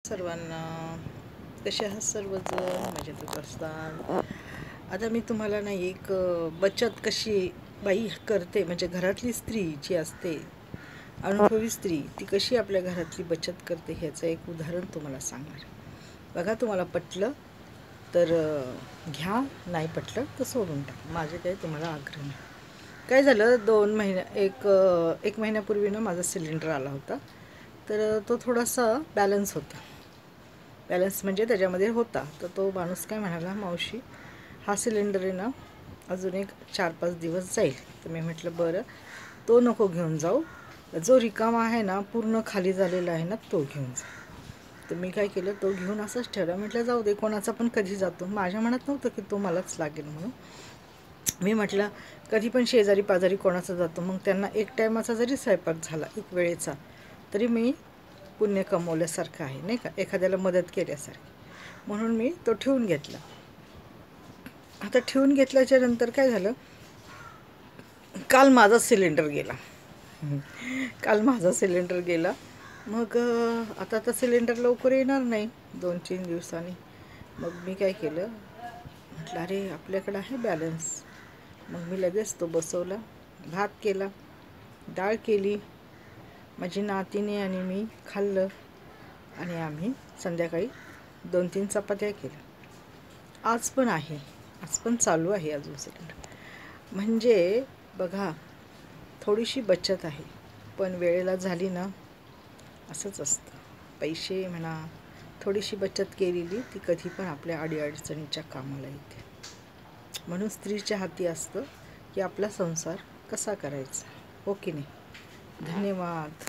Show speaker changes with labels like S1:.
S1: सर्वांना कसे आहात सर्वजण मजेतच असतात. आता मी तुम्हाला ना एक बचत कशी बाई करते, म्हणजे घरातली स्त्री जी असते, अनुभवी स्त्री, ती कशी आपल्या घरातली बचत करते ह्याचं एक उदाहरण तुम्हाला सांगणार. बघा, तुम्हाला पटलं तर घ्या, नाही पटलं तर सोडून टाका. माझे काही तुम्हाला आग्रह नाही. काय झालं, 2 महिन्या एक महिन्यापूर्वी ना माझा सिलेंडर आला होता. तर तो थोडासा बॅलन्स म्हणजे त्याच्यामध्ये होता. तर तो माणूस काय म्हणाला, मावशी हा सिलेंडर आहे ना अजून एक 4-5 दिवस जाईल. तर मी म्हटलं बरं, तो नको घेऊन जाऊ, जो रिकामा आहे ना, पूर्ण खाली झालेला आहे ना, तो घेऊन जा. तर मी काय केलं, तो घेऊन असंच ठेवला. म्हटलं जाऊ दे, कोणाचा पण कधी जातो. माझ्या मनात नव्हतं की तो मलाच लागेल म्हणून. मी म्हटलं कधी पण शेजारी पाजारी कोणाचा जातो, मग त्यांना एक टायमाचा जरी स्वयंपाक झाला एक वेळेचा, तरी मी पुण्य कमवल्यासारखं आहे, नाही का, एखाद्याला मदत केल्यासारखी. म्हणून मी तो ठेवून घेतला. आता ठेवून घेतल्याच्या नंतर काय झालं, काल माझा सिलेंडर गेला. काल माझा सिलेंडर गेला. मग आता तर सिलेंडर लवकर येणार नाही, 2-3 दिवसांनी. मग मी काय केलं, म्हटलं अरे आपल्याकडं आहे बॅलन्स. मग मी लगेच तो बसवला, भात केला, डाळ केली, माझी नातीने आणि मी खाल्लं, आणि आम्ही संध्याकाळी 2-3 चपात्या केल्या. आज पण आहे, आज पण चालू आहे अजून सिलेंडर. म्हणजे बघा, थोडीशी बचत आहे, पण वेळेला झाली ना, असंच असतं. पैसे म्हणा, थोडीशी बचत केलेली ती कधी पण आपल्या अडीअडचणीच्या कामाला येते. म्हणून स्त्रीच्या हाती असतं की आपला संसार कसा करायचा, हो की नाही. धन्यवाद.